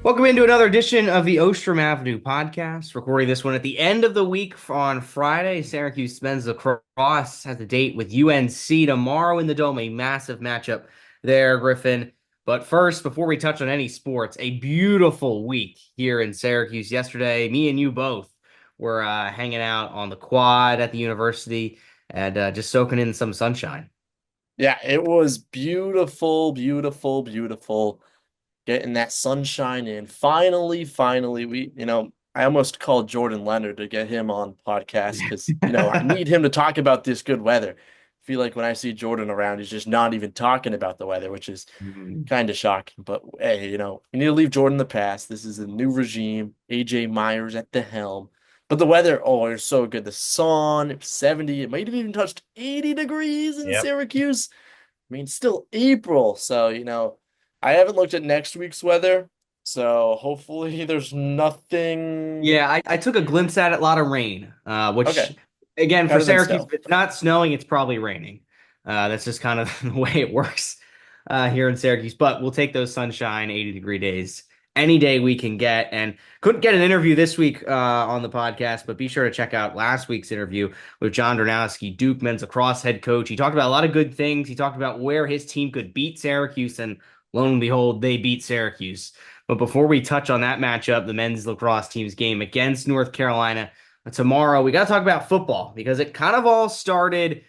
Welcome into another edition of the Ostrom Avenue podcast. Recording this one at the end of the week on Friday. Syracuse spends Lacrosse has a date with UNC tomorrow in the Dome, a massive matchup there, Griffin. But first, before we touch on any sports, a beautiful week here in Syracuse yesterday. Me and you both were hanging out on the quad at the university and just soaking in some sunshine. Yeah, it was beautiful, beautiful, beautiful getting that sunshine in. Finally, I almost called Jordan Leonard to get him on podcast because, I need him to talk about this good weather. I feel like when I see Jordan around, he's just not even talking about the weather, which is kind of shocking. But hey, we need to leave Jordan in the past. This is a new regime. AJ Myers at the helm. But the weather, oh, it's so good. The sun, it was 70. It might have even touched 80 degrees in Yep. Syracuse. I mean, it's still April, so I haven't looked at next week's weather, so hopefully there's nothing. Yeah, I took a glimpse at it, a lot of rain, which Okay, again for better than Syracuse, snow. if it's not snowing, it's probably raining. That's just kind of the way it works here in Syracuse. But we'll take those sunshine, 80-degree days any day we can get. And couldn't get an interview this week on the podcast, but be sure to check out last week's interview with John Dronowski, Duke men's lacrosse head coach. He talked about a lot of good things. He talked about where his team could beat Syracuse, and lo and behold, they beat Syracuse. But before we touch on that matchup, the men's lacrosse team's game against North Carolina tomorrow, we got to talk about football because it kind of all started.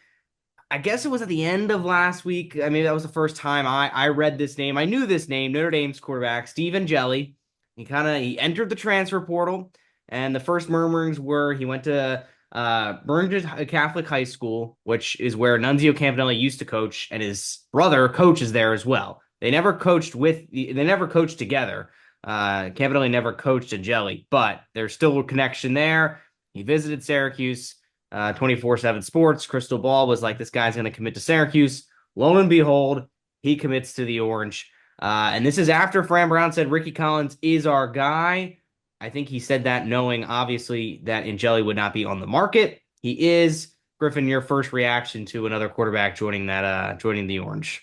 I guess it was at the end of last week. I mean, that was the first time I read this name. I knew this name, Notre Dame's quarterback, Steve Angeli. He entered the transfer portal, and the first murmurings were he went to Burlington Catholic High School, which is where Nunzio Campanelli used to coach, and his brother coaches there as well. They never coached together. Campanelli never coached Angeli, but there's still a connection there. He visited Syracuse. 24/7 Sports, Crystal Ball was like, this guy's going to commit to Syracuse. Lo and behold, he commits to the Orange. And this is after Fran Brown said Ricky Collins is our guy. I think he said that knowing, obviously, that Angeli would not be on the market. He is. Griffin, your first reaction to another quarterback joining the Orange?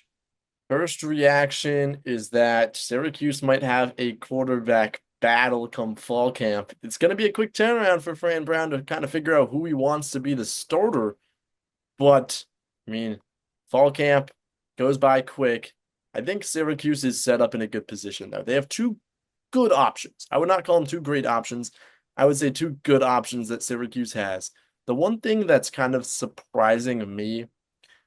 First reaction is that Syracuse might have a quarterback battle come fall camp. It's going to be a quick turnaround for Fran Brown to kind of figure out who he wants to be the starter. But, I mean, fall camp goes by quick. I think Syracuse is set up in a good position, though. They have two good options. I would not call them two great options. I would say two good options that Syracuse has. The one thing that's kind of surprising me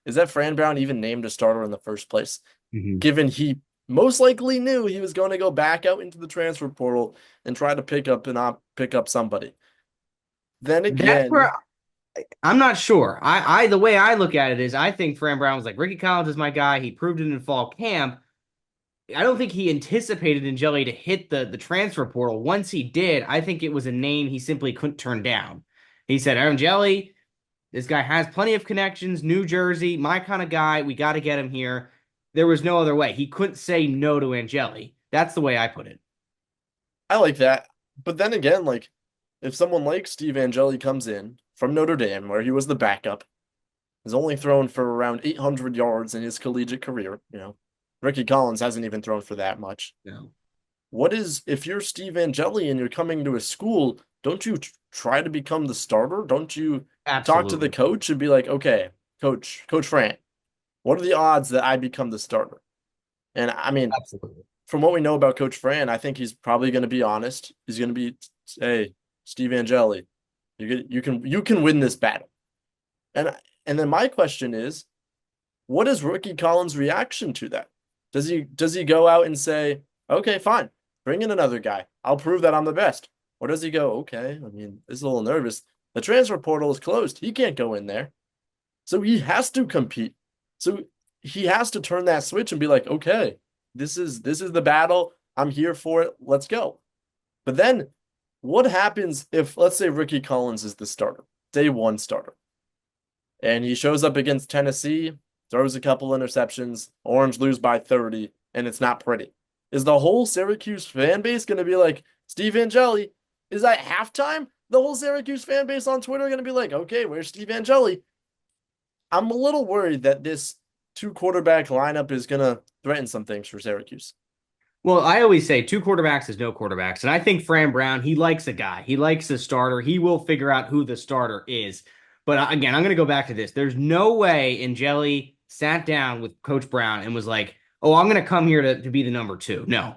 is that Fran Brown even named a starter in the first place, Mhm. given he most likely knew he was going to go back out into the transfer portal and try to pick up somebody. Then That's again, where I'm not sure. I the way I look at it is I think Fran Brown was like, Ricky Collins is my guy. He proved it in fall camp. I don't think he anticipated Angeli to hit the transfer portal. Once he did, I think it was a name he simply couldn't turn down. He said, Angeli, this guy has plenty of connections, New Jersey, my kind of guy. We got to get him here. There was no other way. He couldn't say no to Angeli. That's the way I put it. I like that. But then again, like if someone like Steve Angeli comes in from Notre Dame, where he was the backup, has only thrown for around 800 yards in his collegiate career, Ricky Collins hasn't even thrown for that much. No. If you're Steve Angeli and you're coming to a school, don't you try to become the starter? Don't you talk to the Absolutely. coach and be like, okay, Coach Fran, what are the odds that I become the starter? And I mean, Absolutely. from what we know about Coach Fran, I think he's probably going to be honest. He's going to be, hey, Steve Angeli, you can win this battle. And and then my question is, what is Ricky Collins' reaction to that? Does he go out and say, okay, fine, bring in another guy. I'll prove that I'm the best. Or does he go, okay, I mean, this is a little nervous. The transfer portal is closed. He can't go in there. So he has to compete. So he has to turn that switch and be like, okay, this is the battle. I'm here for it. Let's go. But then what happens if, let's say, Ricky Collins is the starter, day one starter, and he shows up against Tennessee, throws a couple interceptions, Orange lose by 30, and it's not pretty? Is the whole Syracuse fan base going to be like, Steve Angeli? Is that halftime? The whole Syracuse fan base on Twitter going to be like, okay, where's Steve Angeli? I'm a little worried that this two quarterback lineup is going to threaten some things for Syracuse. Well, I always say two quarterbacks is no quarterbacks. And I think Fran Brown, he likes a guy. He likes a starter. He will figure out who the starter is. But again, I'm going to go back to this. There's no way Angeli sat down with Coach Brown and was like, oh, I'm going to come here to be the number two. No.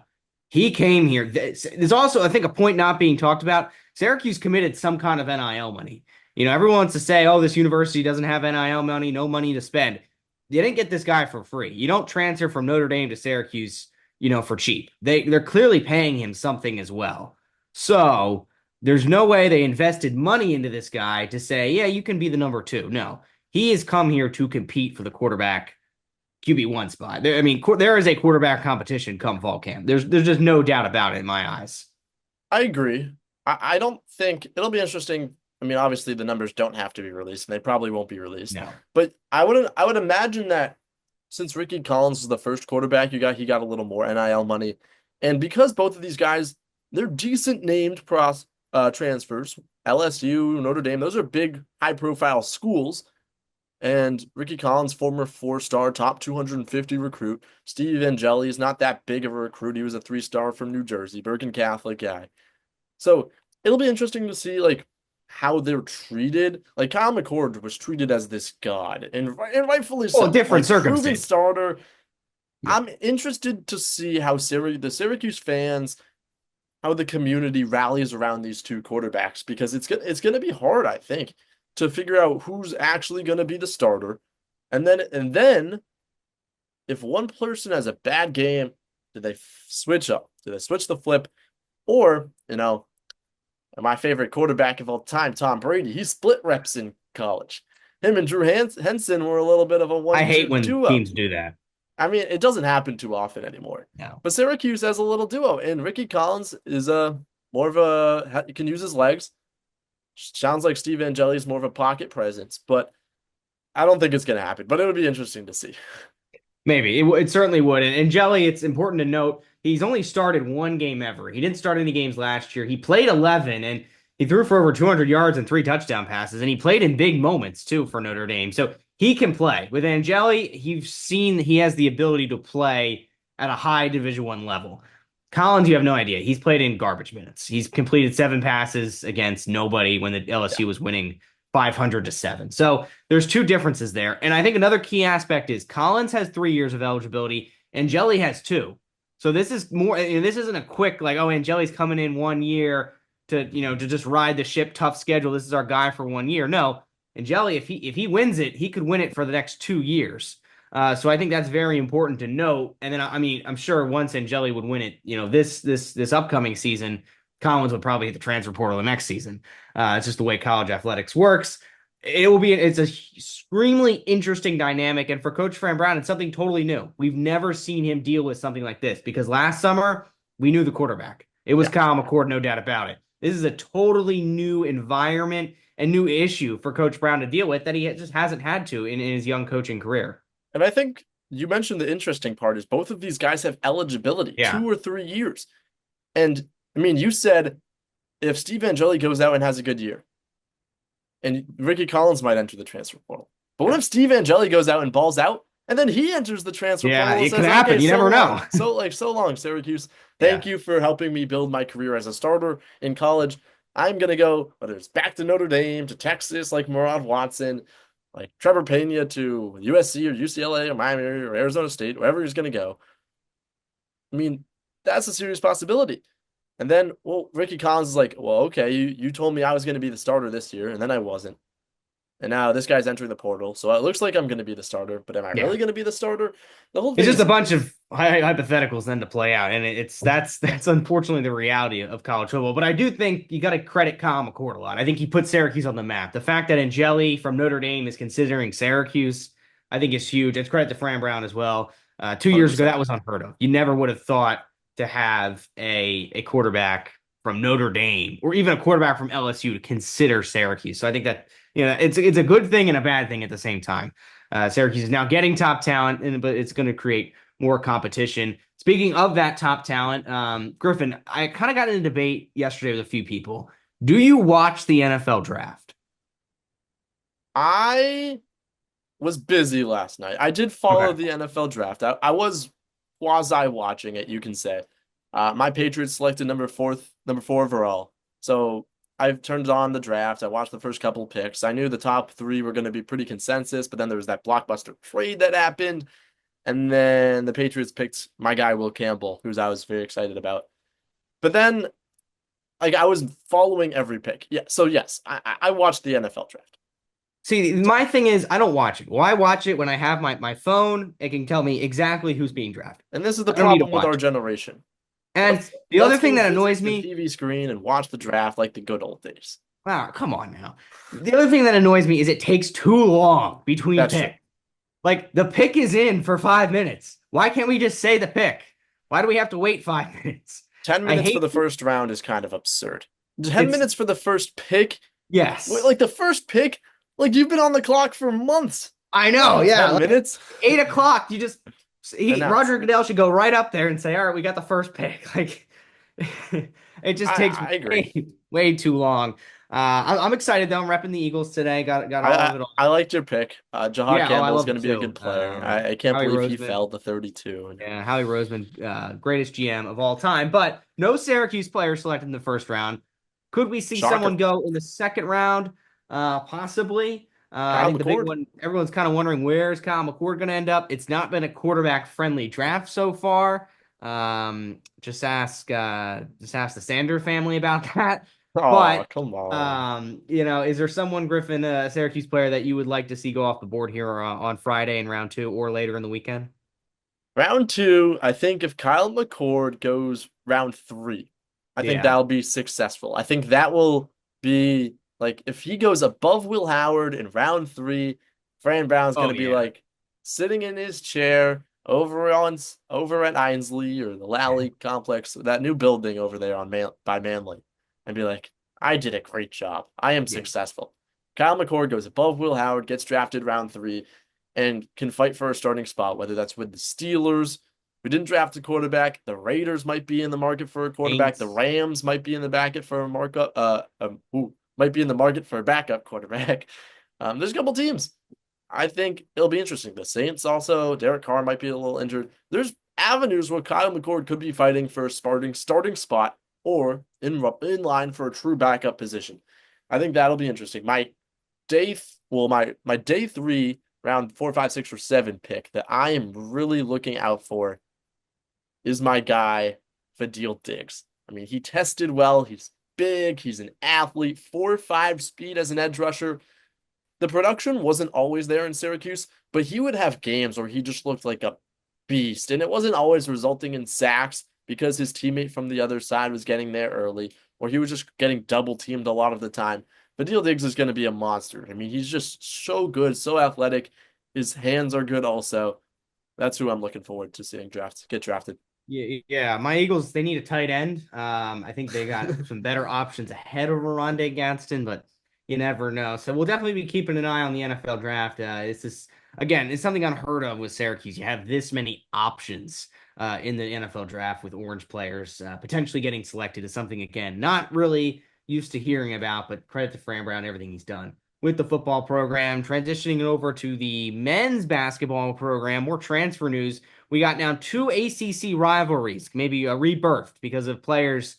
He came here. There's also, I think, a point not being talked about. Syracuse committed some kind of NIL money. Everyone wants to say, oh, this university doesn't have NIL money, no money to spend. You didn't get this guy for free. You don't transfer from Notre Dame to Syracuse for cheap. They're clearly paying him something as well. So there's no way they invested money into this guy to say, yeah, you can be the number two. No, he has come here to compete for the quarterback QB1 spot. There is a quarterback competition come fall camp. There's just no doubt about it in my eyes. I agree. I don't think it'll be interesting. I mean, obviously the numbers don't have to be released, and they probably won't be released. No. But I would imagine that since Ricky Collins was the first quarterback, he got a little more NIL money. And because both of these guys, they're decent named transfers, LSU, Notre Dame, those are big, high-profile schools. And Ricky Collins, former four-star, top 250 recruit. Steve Angeli is not that big of a recruit. He was a three-star from New Jersey, Bergen Catholic guy. So it'll be interesting to see like how they're treated. Like Kyle McCord was treated as this god, and rightfully Well, so. different Like proven circumstance. starter. Yeah. I'm interested to see how the Syracuse fans, how the community rallies around these two quarterbacks because it's gonna be hard, I think, to figure out who's actually gonna be the starter, and then if one person has a bad game, do they switch up? Do they switch the flip? Or, my favorite quarterback of all time, Tom Brady, he split reps in college. Him and Drew Henson were a little bit of a I 1-2 hate when duo. teams do that. I mean, it doesn't happen too often anymore. No. But Syracuse has a little duo, and Ricky Collins is a more of a he can use his legs. Sounds like Steve Angeli is more of a pocket presence, but I don't think it's going to happen. But it would be interesting to see. Maybe it certainly would. And Jelly, it's important to note he's only started one game ever. He didn't start any games last year. He played 11 and he threw for over 200 yards and three touchdown passes. And he played in big moments too for Notre Dame. So he can play. With Angeli, you've seen he has the ability to play at a high Division I level. Collins, you have no idea. He's played in garbage minutes. He's completed 7 passes against nobody when the Yeah. LSU was winning 500-7. So there's two differences there. And I think another key aspect is Collins has 3 years of eligibility, Angeli has two. So this is more, this isn't a quick, like, oh, Angeli's coming in 1 year to just ride the ship, tough schedule. This is our guy for 1 year. No, Angeli, if he wins it, he could win it for the next 2 years. So I think that's very important to note. And then, I'm sure once Angeli would win it, this upcoming season, Collins would probably hit the transfer portal the next season. It's just the way college athletics works. It's a extremely interesting dynamic. And for Coach Fran Brown, it's something totally new. We've never seen him deal with something like this because last summer we knew the quarterback. It was Yeah. Kyle McCord, no doubt about it. This is a totally new environment and new issue for Coach Brown to deal with that he just hasn't had to in his young coaching career. And I think you mentioned the interesting part is both of these guys have eligibility, Yeah. 2 or 3 years. And I mean, you said if Steve Angeli goes out and has a good year, and Ricky Collins might enter the transfer portal. But what if Steve Angeli goes out and balls out, and then he enters the transfer Yeah, portal and it says, can happen. "Okay, You so never long, know. so long, Syracuse. Yeah. Thank you for helping me build my career as a starter in college. I'm gonna go whether it's back to Notre Dame, to Texas, like Murad Watson, like Trevor Pena to USC or UCLA or Miami or Arizona State, wherever he's gonna go. I mean, that's a serious possibility." And then, well, Ricky Collins is like, well, okay, you told me I was going to be the starter this year, and then I wasn't. And now this guy's entering the portal, so it looks like I'm going to be the starter, but am I Yeah. really going to be the starter? The whole It's thing just a is, bunch of hypotheticals then to play out, and that's unfortunately the reality of college football. But I do think you got to credit Kyle McCord a lot. I think he put Syracuse on the map. The fact that Angeli from Notre Dame is considering Syracuse, I think is huge. It's credit to Fran Brown as well. 2 years ago, 100%. that was unheard of. You never would have thought to have a quarterback from Notre Dame or even a quarterback from LSU to consider Syracuse. So I think that it's a good thing and a bad thing at the same time. Syracuse is now getting top talent, but it's going to create more competition. Speaking of that top talent, Griffin, I kind of got in a debate yesterday with a few people. Do you watch the NFL draft? I was busy last night. I did follow Okay. the NFL draft. I was quasi watching it, you can say. My Patriots selected number four overall. So I've turned on the draft. I watched the first couple picks. I knew the top three were going to be pretty consensus, but then there was that blockbuster trade that happened. And then the Patriots picked my guy, Will Campbell, who's I was very excited about. But then, like, I was following every pick. Yeah. So, yes, I watched the NFL draft. See, my thing is, I don't watch it. Why watch it when I have my phone? It can tell me exactly who's being drafted. And this is the I don't need to problem with our watch it. generation. And the other Let's thing go that visit annoys the me, TV screen and watch the draft like the good old days. wow, come on now. The other thing that annoys me is it takes too long between That's true. picks. Like the pick is in for 5 minutes. Why can't we just say the pick? Why do we have to wait 5 minutes? 10 I minutes for hate the first round is kind of absurd. 10 it's minutes for the first pick? Wait, yes. like the first pick? Like you've been on the clock for months. I know, Not yeah. 10 Like minutes? 8 o'clock, you just Announce. Roger Goodell should go right up there and say, "All right, we got the first pick." Like it just takes I agree. way too long. I'm excited though. I'm repping the Eagles today. Got all of it all. I liked your pick. Jahad Yeah, oh, I Campbell is love going it to be a too. good player. I can't Howie believe he Roseman. fell to 32. Yeah, Howie Roseman, greatest GM of all time, but no Syracuse player selected in the first round. Could we see someone Shocker. go in the second round? Possibly. I Kyle think the big McCord. one, everyone's kind of wondering where's Kyle McCord going to end up. It's not been a quarterback-friendly draft so far. Just ask the Sander family about that. Oh, But come on. is there someone, Griffin, a Syracuse player that you would like to see go off the board here on Friday in round two or later in the weekend? Round two, I think if Kyle McCord goes round three, I think Yeah. that'll be successful. I think that will be like if he goes above Will Howard in round three, Fran Brown's Oh gonna be yeah. like sitting in his chair over at Ainsley or the Lally complex, that new building over there by Manly, and be like, I did a great job. I am Yeah. successful. Kyle McCord goes above Will Howard, gets drafted round three and can fight for a starting spot, whether that's with the Steelers. We didn't draft a quarterback. The Raiders might be in the market for a quarterback. The Saints. Rams might be in the market for a might be in the market for a backup quarterback. There's a couple teams. I think it'll be interesting. The Saints also, Derek Carr might be a little injured. There's avenues where Kyle McCord could be fighting for a starting spot or in line for a true backup position. I think that'll be interesting. My day three round four, five, six, or seven pick that I am really looking out for is my guy, Fadil Diggs. I mean, he tested well. He's big. He's an athlete. 4.5 speed as an edge rusher. The production wasn't always there in Syracuse, but he would have games where he just looked like a beast. And it wasn't always resulting in sacks because his teammate from the other side was getting there early, or he was just getting double teamed a lot of the time. Fadil Diggs is going to be a monster. I mean, he's just so good, so athletic. His hands are good also. That's who I'm looking forward to seeing get drafted. Yeah, yeah. My Eagles, they need a tight end. I think they got some better options ahead of Rondé Gadsden, but you never know. So we'll definitely be keeping an eye on the NFL draft. It's just again, it's something unheard of with Syracuse. You have this many options in the NFL draft with Orange players potentially getting selected is something again not really used to hearing about. But credit to Fran Brown, everything he's done with the football program. Transitioning over to the men's basketball program, more transfer news. We got now two ACC rivalries, maybe rebirthed because of players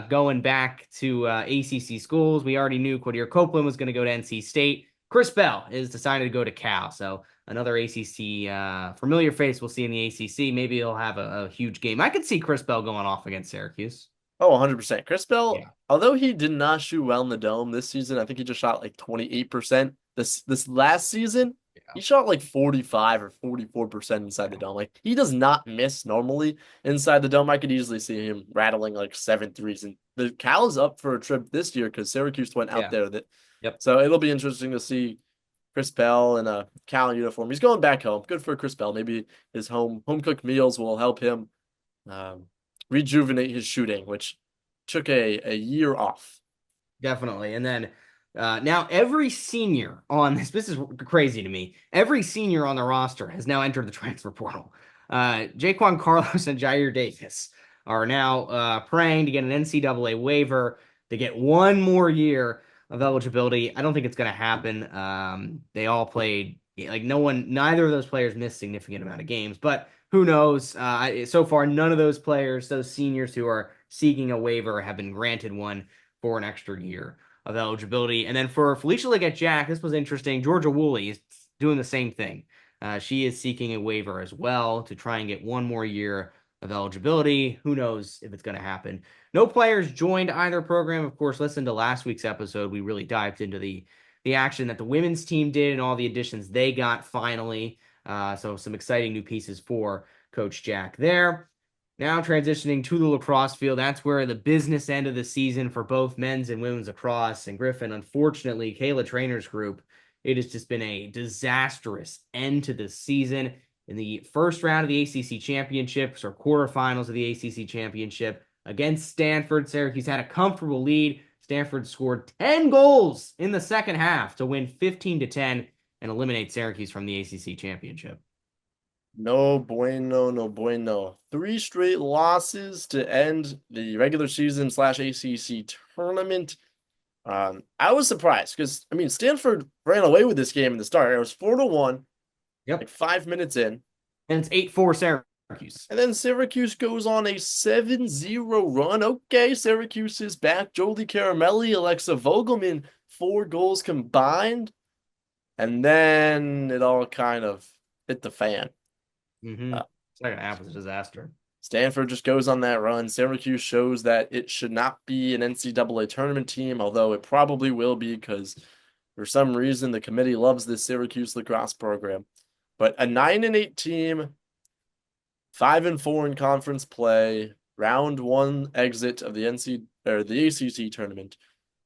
going back to ACC schools. We already knew Quadir Copeland was going to go to NC State. Chris Bell is decided to go to Cal. So another ACC familiar face we'll see in the ACC. Maybe he'll have a huge game. I could see Chris Bell going off against Syracuse. Oh, 100%. Chris Bell, Yeah. although he did not shoot well in the dome this season, I think he just shot like 28%. This last season, he shot like 45 or 44% inside the dome. Like he does not miss normally inside the dome. I could easily see him rattling like 7 threes. And the Cal is up for a trip this year because Syracuse went out Yeah. there. Yep. So it'll be interesting to see Chris Bell in a Cal uniform. He's going back home. Good for Chris Bell. Maybe his home cooked meals will help him um, rejuvenate his shooting, which took a year off. Definitely. And then now every senior on this is crazy to me. Every senior on the roster has now entered the transfer portal. Jaquan Carlos and Jair Davis are now praying to get an NCAA waiver to get one more year of eligibility. I don't think it's going to happen. They all played like neither of those players missed significant amount of games, but who knows? So far, none of those players, those seniors who are seeking a waiver, have been granted one for an extra year of eligibility. And then for Felicia Leggett-Jack, this was interesting. Georgia Woolley is doing the same thing. She is seeking a waiver as well to try and get one more year of eligibility. Who knows if it's going to happen? No players joined either program. Of course, listen to last week's episode. We really dived into the action that the women's team did and all the additions they got finally. So some exciting new pieces for Coach Jack there. Now transitioning to the lacrosse field, that's where the business end of the season for both men's and women's lacrosse. And Griffin, unfortunately, Kayla Trainer's group, it has just been a disastrous end to the season. In the first round of the ACC Championships or quarterfinals of the ACC Championship against Stanford, Syracuse had a comfortable lead. Stanford scored 10 goals in the second half to win 15-10 and eliminate Syracuse from the ACC Championship. No bueno, no bueno. 3 straight losses to end the regular season / ACC tournament. I was surprised because I mean Stanford ran away with this game in the start. It was 4-1, Yep. like 5 minutes in. And it's 8-4 Syracuse. And then Syracuse goes on a 7-0 run. Okay, Syracuse is back. Jolie Caramelli, Alexa Vogelman, 4 goals combined. And then it all kind of hit the fan. Second half was a disaster. Stanford just goes on that run. Syracuse shows that it should not be an NCAA tournament team, although it probably will be because for some reason the committee loves this Syracuse lacrosse program. But a 9-8 team, 5-4 in conference play, round 1 exit of the the ACC tournament.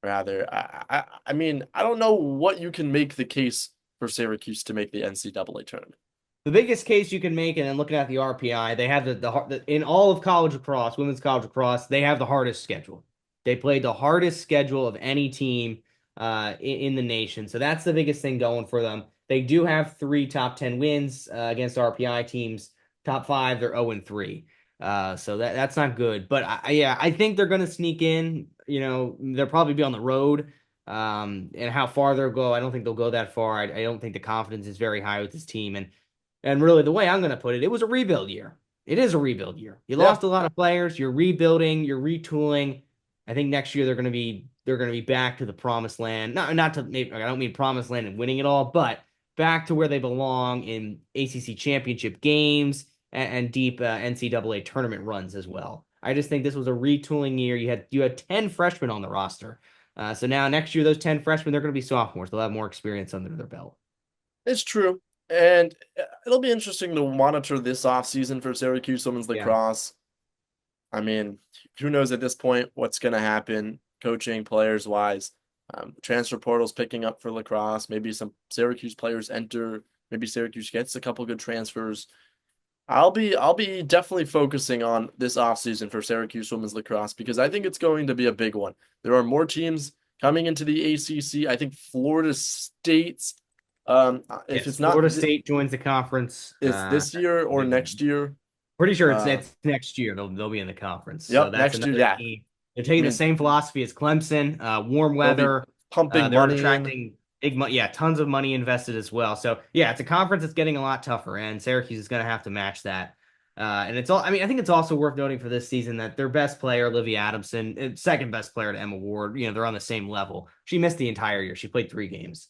Rather, I mean, I don't know what you can make the case for Syracuse to make the NCAA tournament. The biggest case you can make, and then looking at the RPI, they have the in all of college lacrosse, women's college lacrosse, they have the hardest schedule. They played the hardest schedule of any team in the nation. So that's the biggest thing going for them. They do have 3 top 10 wins against RPI teams. Top 5, they're 0-3. So that's not good. But I think they're going to sneak in. You know, they'll probably be on the road. And how far they'll go, I don't think they'll go that far. I don't think the confidence is very high with this team. And really, the way I'm going to put it, it was a rebuild year. It is a rebuild year. You lost a lot of players. You're rebuilding. You're retooling. I think next year they're going to be back to the promised land. Not to maybe I don't mean promised land and winning it all, but back to where they belong in ACC championship games and deep NCAA tournament runs as well. I just think this was a retooling year. You had 10 freshmen on the roster. So now next year, those 10 freshmen, they're going to be sophomores. They'll have more experience under their belt. It's true. And it'll be interesting to monitor this offseason for Syracuse women's lacrosse. I mean, who knows at this point what's going to happen coaching players wise. Transfer portal's picking up for lacrosse. Maybe some Syracuse players enter. Maybe Syracuse gets a couple good transfers. I'll be definitely focusing on this offseason for Syracuse women's lacrosse because I think it's going to be a big one. There are more teams coming into the ACC. I think Florida State's if it's not Florida State joins the conference, is this year or next year? Pretty sure it's next year. They'll be in the conference. Yep, so that's next year. Team. They're taking the same philosophy as Clemson. Warm weather, pumping they're money attracting big money. Yeah, tons of money invested as well. So yeah, it's a conference that's getting a lot tougher, and Syracuse is going to have to match that. And it's all. I mean, I think it's also worth noting for this season that their best player, Olivia Adamson, second best player to Emma Ward. You know, they're on the same level. She missed the entire year. She played 3 games.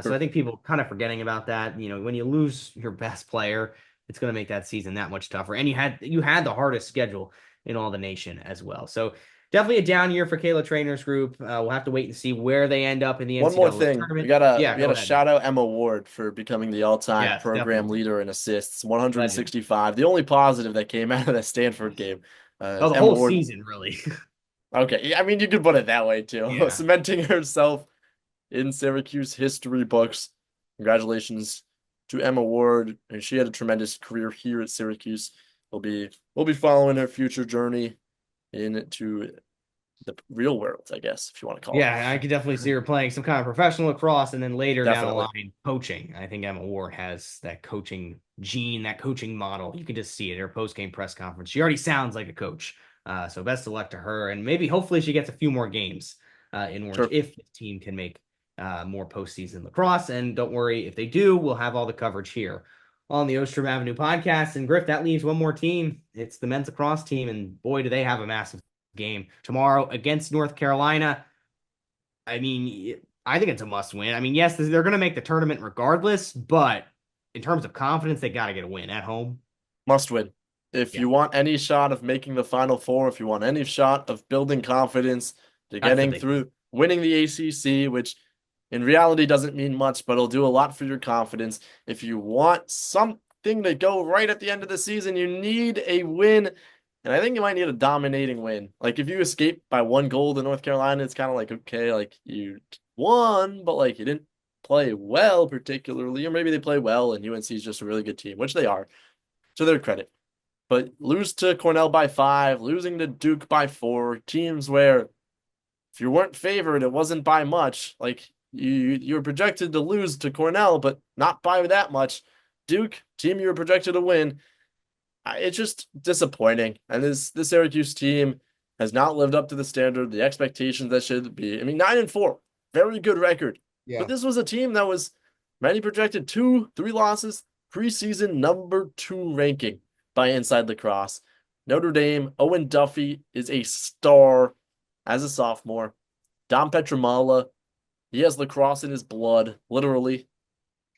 So I think people kind of forgetting about that. You know, when you lose your best player, it's going to make that season that much tougher. And you had the hardest schedule in all the nation as well. So definitely a down year for Kayla Trainer's group. We'll have to wait and see where they end up in the One NCAA more thing, tournament. we gotta shout out Emma Ward for becoming the all-time program definitely. leader in assists, 165. The only positive that came out of that Stanford game. The whole season, really. Okay, I mean you could put it that way too. Yeah. Cementing herself in Syracuse history books. Congratulations to Emma Ward, and she had a tremendous career here at Syracuse. We'll be following her future journey into the real world, I guess, if you want to call it. Yeah, I could definitely see her playing some kind of professional lacrosse, and then later down the line, coaching. I think Emma Ward has that coaching gene, that coaching model. You can just see it in her post-game press conference. She already sounds like a coach. So best of luck to her, and maybe hopefully she gets a few more games in Orange if the team can make more postseason lacrosse. And don't worry, if they do, we'll have all the coverage here on the Ostrom Avenue podcast. And Griff, that leaves one more team. It's the men's lacrosse team, and boy, do they have a massive game tomorrow against North Carolina. I mean, I think it's a must win. I mean, yes, they're going to make the tournament regardless, but in terms of confidence, they got to get a win at home. Must win. If Yeah, you want any shot of making the Final Four, if you want any shot of building confidence to that's the getting big thing. through, winning the ACC, which in reality doesn't mean much, but it'll do a lot for your confidence. If you want something to go right at the end of the season, you need a win. And I think you might need a dominating win. Like if you escape by 1 goal to North Carolina, it's kind of like, okay, like you won, but like you didn't play well particularly, or maybe they play well and UNC is just a really good team, which they are, to their credit. But lose to Cornell by 5, losing to Duke by 4, teams where if you weren't favored, it wasn't by much. Like you were projected to lose to Cornell, but not by that much. Duke, team you were projected to win. It's just disappointing. And this Syracuse team has not lived up to the standard, the expectations that should be. I mean, 9-4, very good record. But Yeah. this was a team that was many projected 2, 3 losses, preseason number 2 ranking by Inside Lacrosse. Notre Dame, Owen Duffy is a star as a sophomore. Dom Petramala, he has lacrosse in his blood, literally.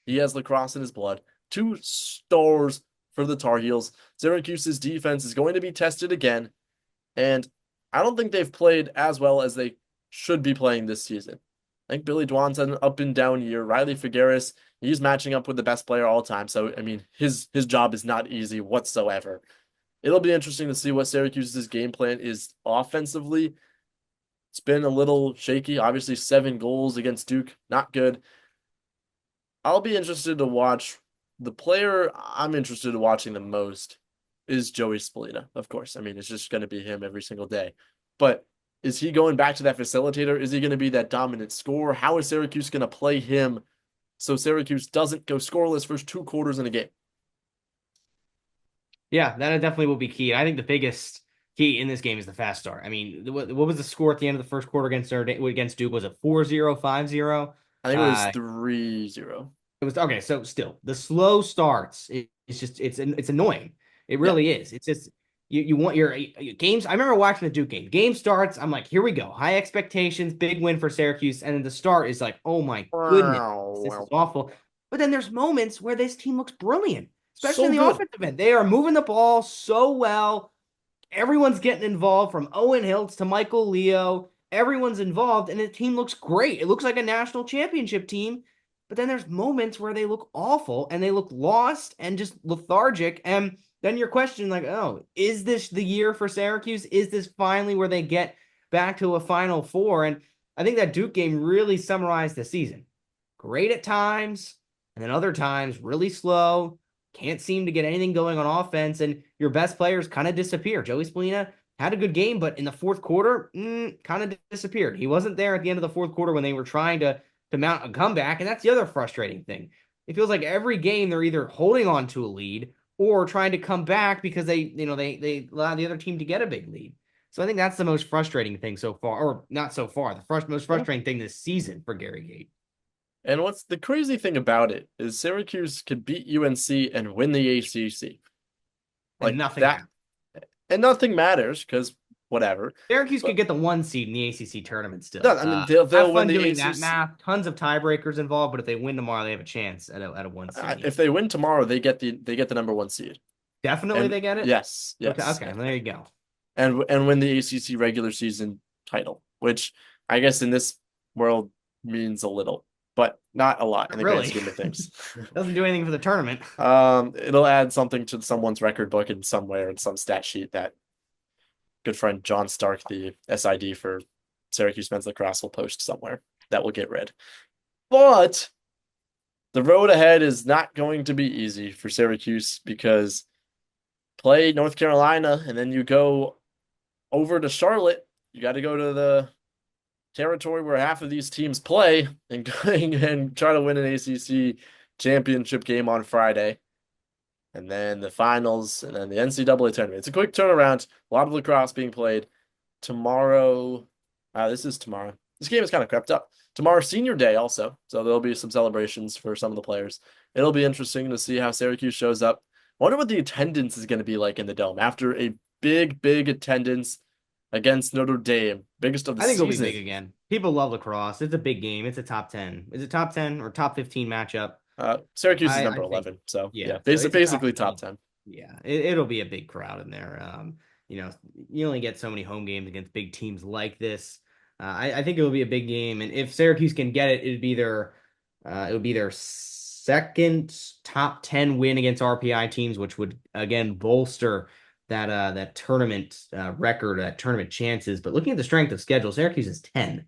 He has lacrosse in his blood. 2 stars for the Tar Heels. Syracuse's defense is going to be tested again, and I don't think they've played as well as they should be playing this season. I think Billy Dwan's had an up and down year. Riley Figueres, he's matching up with the best player all time. So, I mean, his job is not easy whatsoever. It'll be interesting to see what Syracuse's game plan is offensively. It's been a little shaky. Obviously, 7 goals against Duke, not good. I'll be interested to watch. The player I'm interested in watching the most is Joey Spallina, of course. I mean, it's just going to be him every single day. But is he going back to that facilitator? Is he going to be that dominant scorer? How is Syracuse going to play him so Syracuse doesn't go scoreless for 2 quarters in a game? Yeah, that definitely will be key. I think the biggest key in this game is the fast start. I mean, what was the score at the end of the first quarter against Duke? Was it 4-0, 5-0? I think it was 3-0. It was okay. So still, the slow starts. It's just it's annoying. It Yeah. really is. It's just you want your games. I remember watching the Duke game. Game starts. I'm like, here we go. High expectations, big win for Syracuse, and then the start is like, oh my goodness, this is awful. But then there's moments where this team looks brilliant, especially So in the good. offensive end. They are moving the ball so well. Everyone's getting involved from Owen Hiltz to Michael Leo. Everyone's involved, and the team looks great. It looks like a national championship team. But then there's moments where they look awful and they look lost and just lethargic. And then you're questioning, like, oh, is this the year for Syracuse? Is this finally where they get back to a Final Four? And I think that Duke game really summarized the season. Great at times, and then other times really slow. Can't seem to get anything going on offense, and your best players kind of disappear. Joey Spallina had a good game, but in the fourth quarter, kind of disappeared. He wasn't there at the end of the fourth quarter when they were trying to mount a comeback, and that's the other frustrating thing. It feels like every game they're either holding on to a lead or trying to come back because they allow the other team to get a big lead. So I think that's the most frustrating thing so far, or not so far. The most Yeah. frustrating thing this season for Gary Gait. And what's the crazy thing about it is Syracuse could beat UNC and win the ACC. And Like nothing that, happened. and nothing matters because whatever. Syracuse could But get the 1 seed in the ACC tournament no, still. I mean Have they'll win fun the doing that ACC. math. Tons of tiebreakers involved, but if they win tomorrow, they have a chance at a 1 seed. If they win tomorrow, they get the number 1 seed. Definitely And they get it. yes, Okay, yes, okay, there you go. and win the ACC regular season title, which I guess in this world means a little, but not a lot in Not the grand really. scheme of things. Doesn't do anything for the tournament. It'll add something to someone's record book in somewhere in some stat sheet that good friend John Stark, the SID for Syracuse men's lacrosse, will post somewhere that will get read. But the road ahead is not going to be easy for Syracuse because play North Carolina and then you go over to Charlotte. You got to go to the territory where half of these teams play and try to win an ACC championship game on Friday. And then the finals, and then the NCAA tournament. It's a quick turnaround. A lot of lacrosse being played tomorrow. This is tomorrow. this game has kind of crept up. Tomorrow's senior day also, so there'll be some celebrations for some of the players. It'll be interesting to see how Syracuse shows up. I wonder what the attendance is going to be like in the Dome after a big attendance against Notre Dame, biggest of the I think it'll be season. big again. People love lacrosse. It's a big game. It's a top 10. Is it top 10 or top 15 matchup? Syracuse is I number think, 11, so yeah, yeah. So it's a top basically top 10. 10. Yeah, it'll be a big crowd in there. You only get so many home games against big teams like this. I think it'll be a big game, and if Syracuse can get it, it would be their second top 10 win against RPI teams, which would again bolster that tournament record, that tournament chances. But looking at the strength of schedule, Syracuse is 10.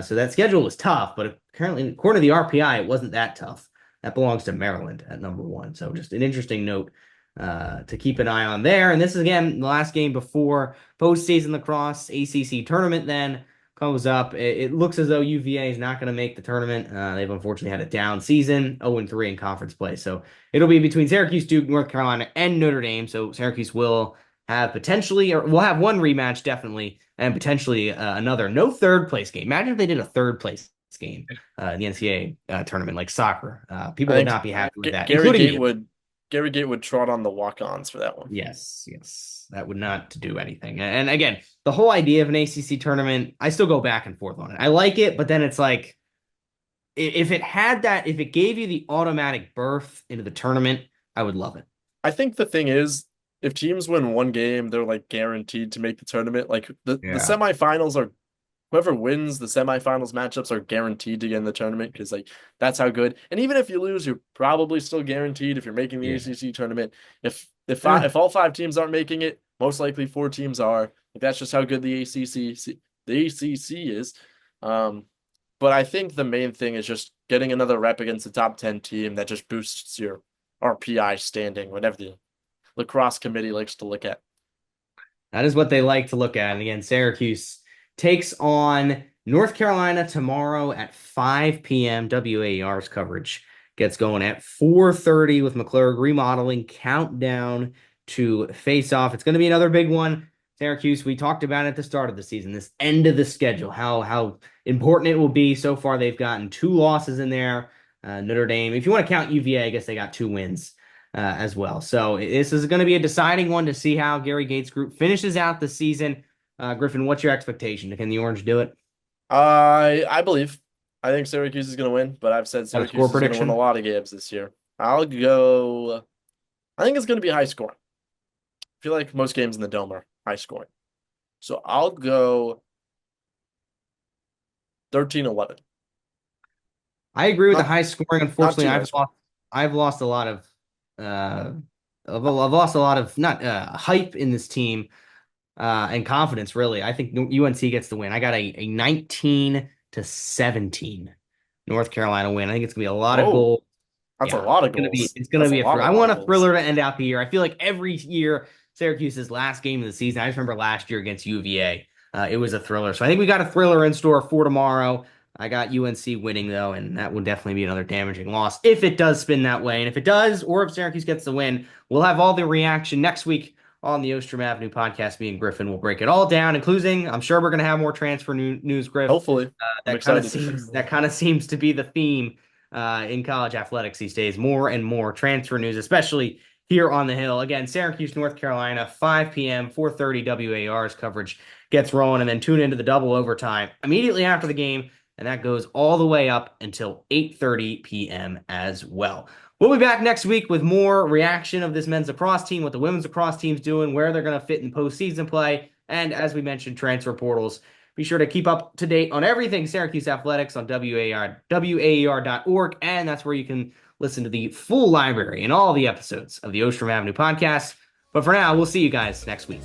So that schedule was tough, but apparently, according to the RPI, it wasn't that tough. That belongs to Maryland at number 1. So just an interesting note to keep an eye on there. And this is, again, the last game before postseason lacrosse ACC tournament then comes up. It looks as though UVA is not going to make the tournament. They've unfortunately had a down season, 0-3 in conference play. So it'll be between Syracuse, Duke, North Carolina, and Notre Dame. So Syracuse will have potentially, or we'll have one rematch definitely, and potentially another. No third place game. Imagine if they did a third place game in the NCAA tournament like soccer. People I would think not be happy with that, Gary including you. Gatewood. Gary Gatewood trot on the walk-ons for that one. Yes. That would not do anything. And again, the whole idea of an ACC tournament, I still go back and forth on it. I like it, but then it's like, if it gave you the automatic berth into the tournament, I would love it. I think the thing is, if teams win one game, they're like guaranteed to make the tournament. Like the Yeah. semifinals are whoever wins the semifinals matchups are guaranteed to get in the tournament because like that's how good. And even if you lose, you're probably still guaranteed if you're making the Yeah. ACC tournament. Eh, If all 5 teams aren't making it, most likely 4 teams are. Like that's just how good the ACC is. Um, but I think the main thing is just getting another rep against the top 10 team that just boosts your RPI standing, whatever the lacrosse committee likes to look at. That is what they like to look at. And again, Syracuse takes on North Carolina tomorrow at 5 p.m. WAER's coverage gets going at 4:30 with McClurg remodeling countdown to face off. It's going to be another big one. Syracuse, we talked about it at the start of the season, this end of the schedule, how important it will be. So far, they've gotten 2 losses in there. Notre Dame, if you want to count UVA, I guess they got 2 wins as well. So this is going to be a deciding one to see how Gary Gates' group finishes out the season. Griffin, what's your expectation? Can the Orange do it? I believe. I think Syracuse is going to win, but I've said Got a score Syracuse is going to win a prediction? lot of games this year. I'll go. I think it's going to be high scoring. I feel like most games in the Dome are high scoring. So I'll go 13-11. I agree with the Not high scoring. not Unfortunately, too high scoring. I've lost a lot of uh I've lost a lot of not hype in this team and confidence really. I think UNC gets the win. I got a 19-17 North Carolina win. I think it's gonna be a lot of Oh, goals. that's a Yeah, lot of goals. it's gonna That's a be a lot, thriller. I lot want of a goals. thriller to end out the year. I feel like every year Syracuse's last game of the season. I just remember last year against UVA. It was a thriller. So I think we got a thriller in store for tomorrow. I got UNC winning though, and that would definitely be another damaging loss if it does spin that way. And if it does, or if Syracuse gets the win, we'll have all the reaction next week on the Ostrom Avenue podcast. Me and Griffin will break it all down, including I'm sure we're going to have more transfer news, Griff. Hopefully, I'm excited. That kind of seems to be the theme in college athletics these days. More and more transfer news, especially here on the Hill. Again, Syracuse, North Carolina, 5 p.m., 4:30 WAR's coverage gets rolling, and then tune into the double overtime immediately after the game, and that goes all the way up until 8:30 p.m. as well. We'll be back next week with more reaction of this men's lacrosse team, what the women's lacrosse team's doing, where they're going to fit in postseason play, and as we mentioned, transfer portals. Be sure to keep up to date on everything Syracuse athletics on WAER.org, and that's where you can listen to the full library and all the episodes of the Ostrom Avenue podcast. But for now, we'll see you guys next week.